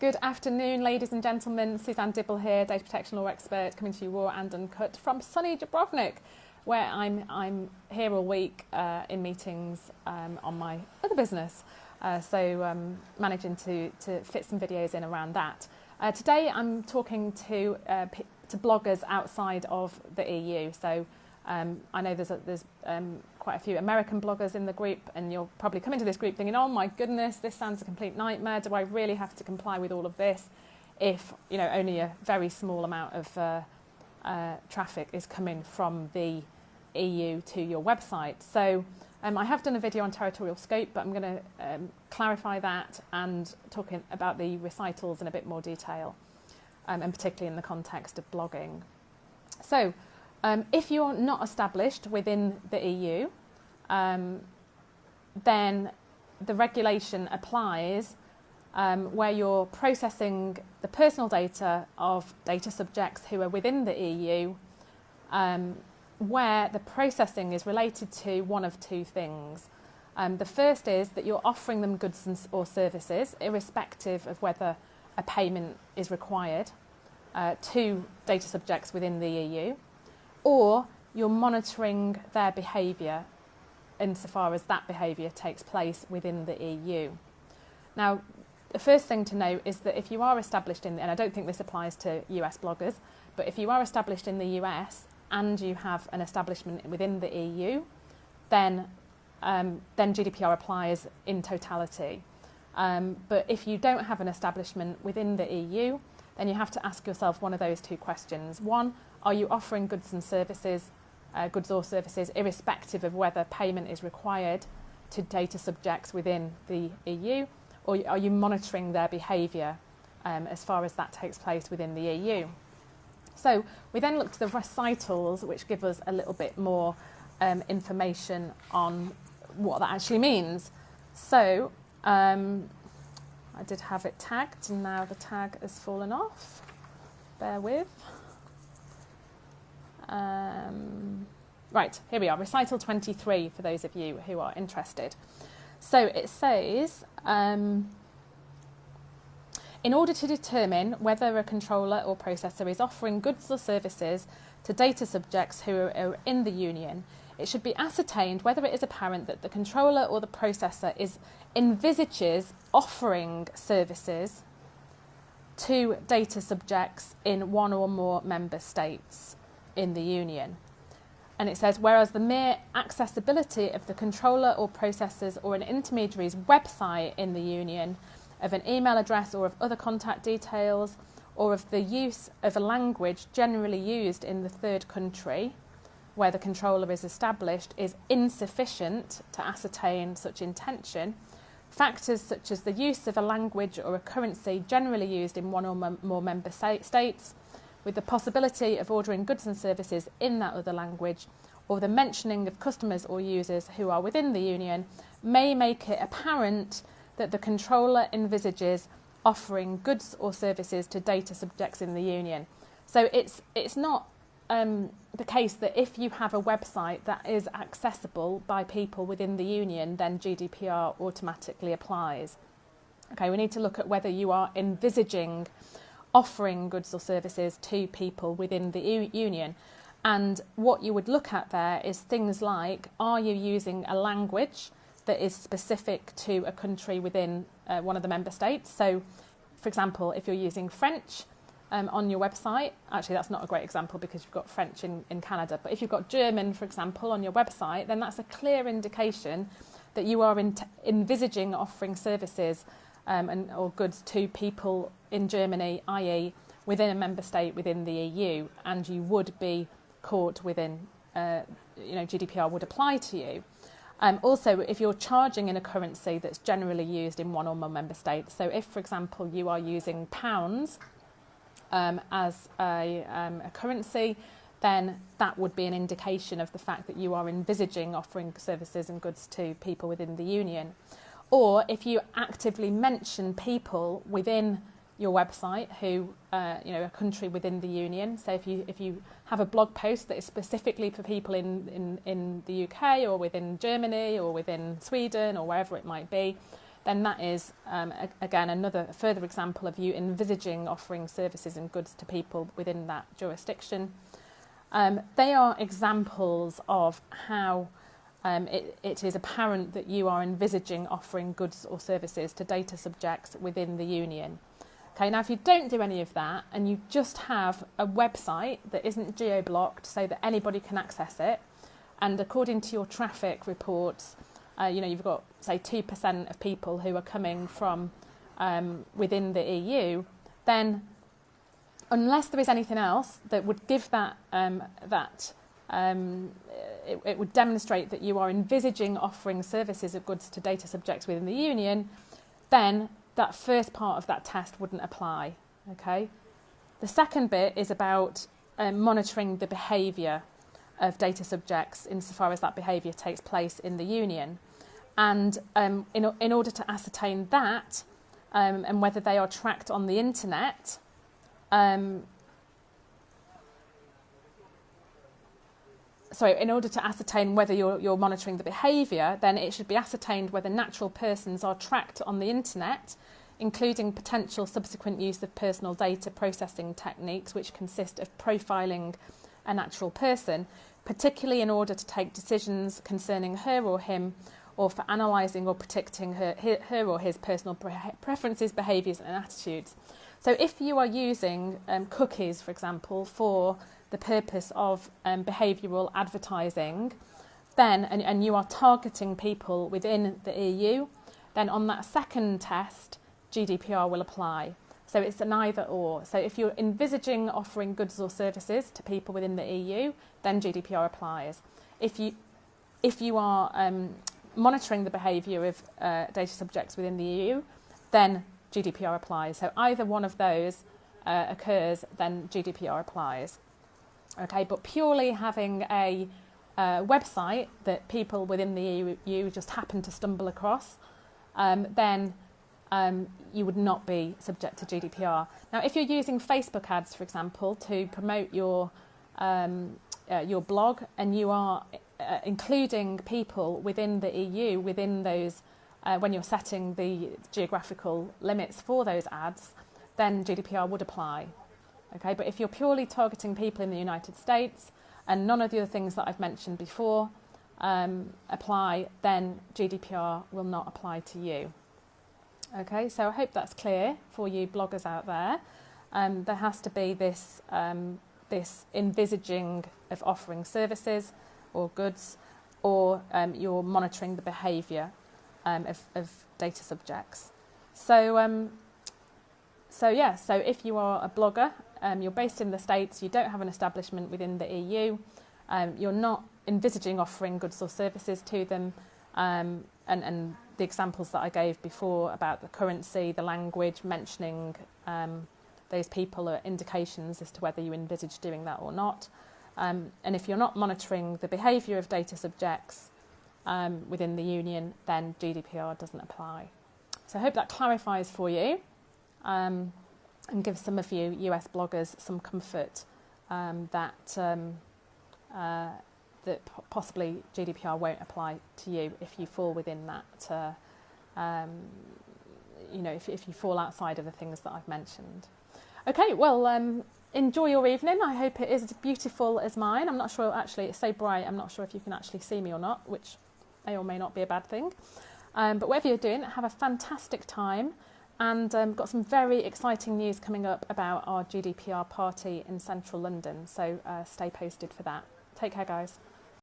Good afternoon, ladies and gentlemen. Suzanne Dibble here, data protection law expert, coming to you raw and uncut from sunny Dubrovnik, where I'm here all week in meetings on my other business. Managing to fit some videos in around that. Today I'm talking to bloggers outside of the EU. So I know there's quite a few American bloggers in the group, and you'll probably come into this group thinking, oh my goodness, this sounds a complete nightmare. Do I really have to comply with all of this if only a very small amount of traffic is coming from the EU to your website? So I have done a video on Territorial Scope, but I'm going to clarify that and talking about the recitals in a bit more detail, and particularly in the context of blogging. So if you're not established within the EU, then the regulation applies where you're processing the personal data of data subjects who are within the EU, where the processing is related to one of two things. The first is that you're offering them goods or services, irrespective of whether a payment is required to data subjects within the EU, or you're monitoring their behaviour insofar as that behaviour takes place within the EU. Now, the first thing to note is that if you are established and I don't think this applies to US bloggers, but if you are established in the US and you have an establishment within the EU, then GDPR applies in totality. But if you don't have an establishment within the EU, then you have to ask yourself one of those two questions. One, are you offering goods or services, irrespective of whether payment is required to data subjects within the EU, or are you monitoring their behaviour as far as that takes place within the EU? So we then look to the recitals, which give us a little bit more information on what that actually means. So I did have it tagged, and now the tag has fallen off. Bear with. Right, here we are, Recital 23, for those of you who are interested. So it says, in order to determine whether a controller or processor is offering goods or services to data subjects who are in the Union, it should be ascertained whether it is apparent that the controller or the processor envisages offering services to data subjects in one or more member states in the Union. And it says, whereas the mere accessibility of the controller or processors or an intermediary's website in the Union, of an email address or of other contact details, or of the use of a language generally used in the third country where the controller is established, is insufficient to ascertain such intention, factors such as the use of a language or a currency generally used in one or more member states, with the possibility of ordering goods and services in that other language, or the mentioning of customers or users who are within the Union, may make it apparent that the controller envisages offering goods or services to data subjects in the Union. So it's not the case that if you have a website that is accessible by people within the Union, then GDPR automatically applies. Okay, we need to look at whether you are envisaging offering goods or services to people within the Union. And what you would look at there is things like, are you using a language that is specific to a country within one of the member states? So, for example, if you're using French on your website, actually that's not a great example because you've got French in Canada, but if you've got German, for example, on your website, then that's a clear indication that you are envisaging offering services or goods to people in Germany, i.e. within a member state within the EU, and you would be caught within, GDPR would apply to you. Also, if you're charging in a currency that's generally used in one or more member states, so if, for example, you are using pounds as a currency, then that would be an indication of the fact that you are envisaging offering services and goods to people within the Union. Or if you actively mention people within your website who, a country within the Union. So if you have a blog post that is specifically for people in the UK or within Germany or within Sweden or wherever it might be, then that is, again, another further example of you envisaging offering services and goods to people within that jurisdiction. They are examples of how it is apparent that you are envisaging offering goods or services to data subjects within the Union. Okay, now if you don't do any of that and you just have a website that isn't geo-blocked so that anybody can access it, and according to your traffic reports, you've got, say, 2% of people who are coming from within the EU, then unless there is anything else that would give that, it would demonstrate that you are envisaging offering services or goods to data subjects within the Union, then that first part of that test wouldn't apply. Okay. The second bit is about monitoring the behaviour of data subjects insofar as that behaviour takes place in the Union. And in order to ascertain that and whether they are tracked on the internet, in order to ascertain whether you're monitoring the behaviour, then it should be ascertained whether natural persons are tracked on the internet, including potential subsequent use of personal data processing techniques which consist of profiling a natural person, particularly in order to take decisions concerning her or him, or for analysing or predicting her or his personal preferences, behaviours and attitudes. So if you are using cookies, for example, for the purpose of behavioural advertising, then and you are targeting people within the EU, then on that second test, GDPR will apply. So it's an either or. So if you're envisaging offering goods or services to people within the EU, then GDPR applies. If you are monitoring the behaviour of data subjects within the EU, then GDPR applies. So either one of those occurs, then GDPR applies. Okay, but purely having a website that people within the EU just happen to stumble across, then you would not be subject to GDPR. Now, if you're using Facebook ads, for example, to promote your blog, and you are including people within the EU, within those, when you're setting the geographical limits for those ads, then GDPR would apply. Okay, but if you're purely targeting people in the United States and none of the other things that I've mentioned before apply, then GDPR will not apply to you. Okay, so I hope that's clear for you bloggers out there. There has to be this envisaging of offering services or goods, or you're monitoring the behaviour of data subjects. So if you are a blogger, you're based in the States, you don't have an establishment within the EU, you're not envisaging offering goods or services to them, and the examples that I gave before about the currency, the language, mentioning those people are indications as to whether you envisage doing that or not. And if you're not monitoring the behaviour of data subjects within the Union, then GDPR doesn't apply. So I hope that clarifies for you and gives some of you US bloggers some comfort that possibly GDPR won't apply to you if you fall within that, if you fall outside of the things that I've mentioned. Okay, well, enjoy your evening. I hope it is as beautiful as mine. I'm not sure, actually, it's so bright, I'm not sure if you can actually see me or not, which may or may not be a bad thing. But whatever you're doing, have a fantastic time. And got some very exciting news coming up about our GDPR party in central London. So stay posted for that. Take care, guys.